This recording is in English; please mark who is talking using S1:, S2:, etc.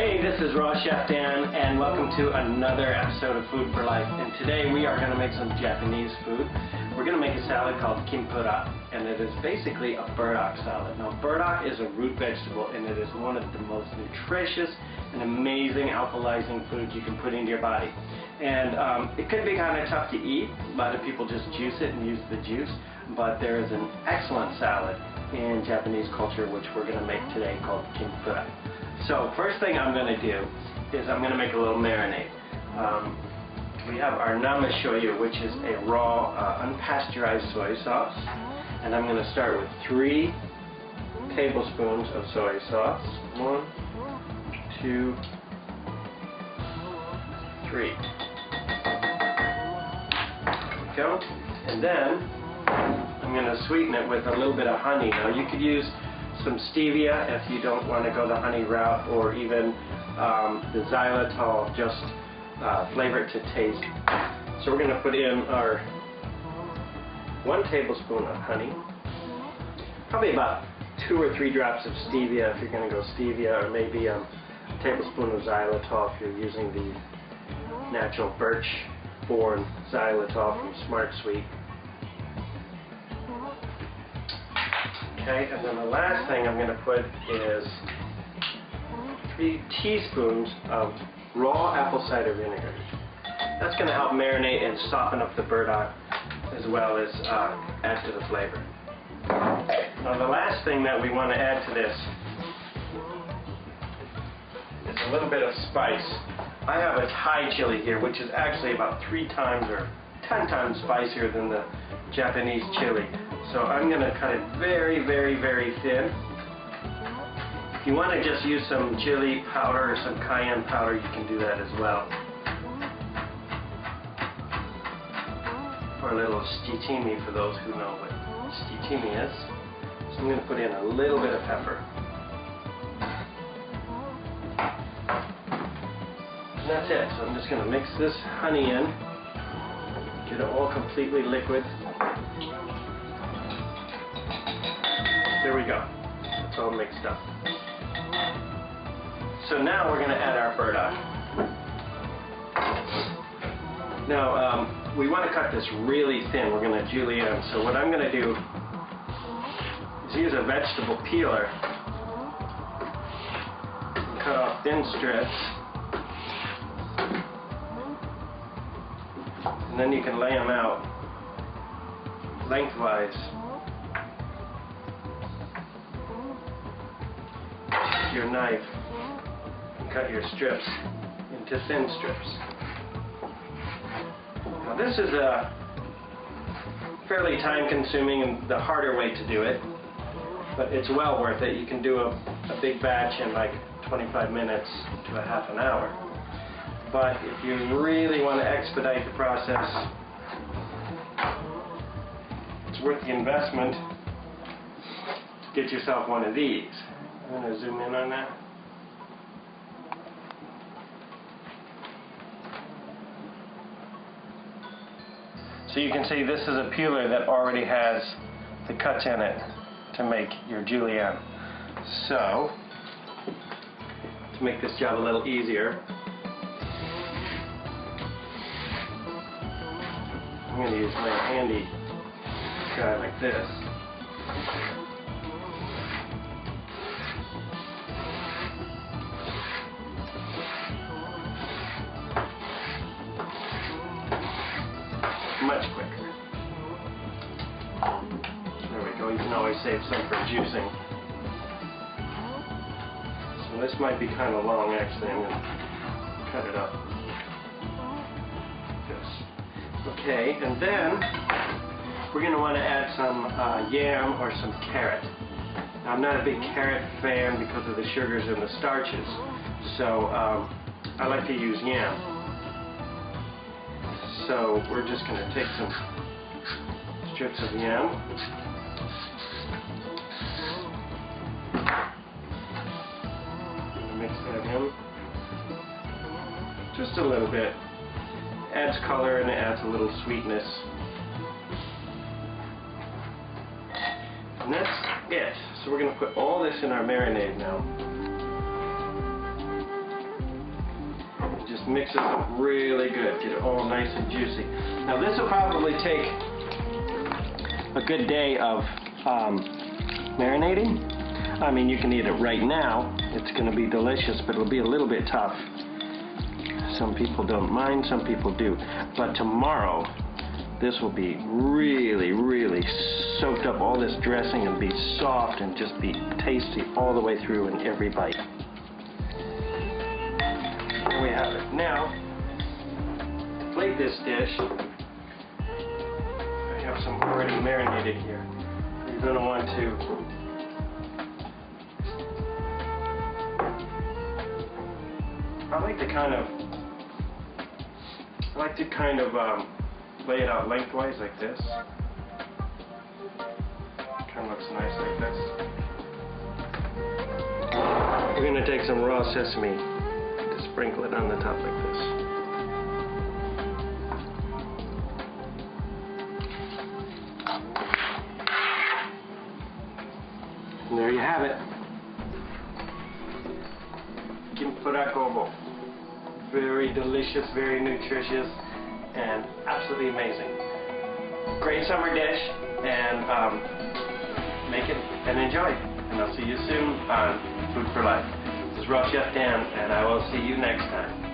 S1: Hey, this is Raw Chef Dan, and welcome to another episode of Food for Life. And today we are going to make some Japanese food. We're going to make a salad called Kinpira, and it is basically a burdock salad. Now, burdock is a root vegetable, and it is one of the most nutritious and amazing alkalizing foods you can put into your body. And it could be kind of tough to eat. A lot of people just juice it and use the juice, but there is an excellent salad in Japanese culture which we're going to make today called Kinpira. So first thing I'm going to do is I'm going to make a little marinade. We have our nama shoyu, which is a raw unpasteurized soy sauce, and I'm going to start with 3 tablespoons of soy sauce. 1, 2, 3. There we go. And then I'm going to sweeten it with a little bit of honey. Now you could use some stevia if you don't want to go the honey route, or even the xylitol, just flavor it to taste. So we're going to put in our 1 tablespoon of honey, probably about 2 or 3 drops of stevia if you're going to go stevia, or maybe a tablespoon of xylitol if you're using the natural birch-born xylitol from Smart Sweet. Okay, and then the last thing I'm going to put is 3 teaspoons of raw apple cider vinegar. That's going to help marinate and soften up the burdock, as well as add to the flavor. Now the last thing that we want to add to this is a little bit of spice. I have a Thai chili here, which is actually about 3 times or 10 times spicier than the Japanese chili. So I'm going to cut it very, very, very thin. If you want to just use some chili powder or some cayenne powder, you can do that as well. Or a little shichimi for those who know what shichimi is. So I'm going to put in a little bit of pepper. And that's it. So I'm just going to mix this honey in, get it all completely liquid. There we go. It's all mixed up. So now we're going to add our burdock. Now we want to cut this really thin. We're going to julienne. So what I'm going to do is use a vegetable peeler and cut off thin strips. And then you can lay them out lengthwise. Your knife and cut your strips into thin strips. Now this is a fairly time-consuming and the harder way to do it, but it's well worth it. You can do a big batch in like 25 minutes to a half an hour. But if you really want to expedite the process, it's worth the investment to get yourself one of these. I'm going to zoom in on that. So you can see this is a peeler that already has the cuts in it to make your julienne. So, to make this job a little easier, I'm going to use my handy guy like this. Much quicker. There we go. You can always save some for juicing. So this might be kind of long actually. I'm going to cut it up. Yes. Okay, and then we're going to want to add some yam or some carrot. Now, I'm not a big carrot fan because of the sugars and the starches, so I like to use yam. So we're just going to take some strips of yam, mix that in just a little bit. Adds color and it adds a little sweetness. And that's it. So we're going to put all this in our marinade now. Just mix it up really good. Get it all nice and juicy. Now this will probably take a good day of marinating. I mean, you can eat it right now. It's going to be delicious, but it'll be a little bit tough. Some people don't mind, some people do. But tomorrow, this will be really, really soaked up all this dressing and be soft and just be tasty all the way through in every bite. There we have it. Now, to plate this dish, I have some already marinated here. You're going to want to I like to kind of lay it out lengthwise like this. Kind of looks nice like this. We're going to take some raw sesame to sprinkle it on the top like this. And there you have it. Kinpira. Very delicious, very nutritious, and absolutely amazing. Great summer dish, and make it and enjoy. And I'll see you soon on Food for Life. This is Raw Chef Dan, and I will see you next time.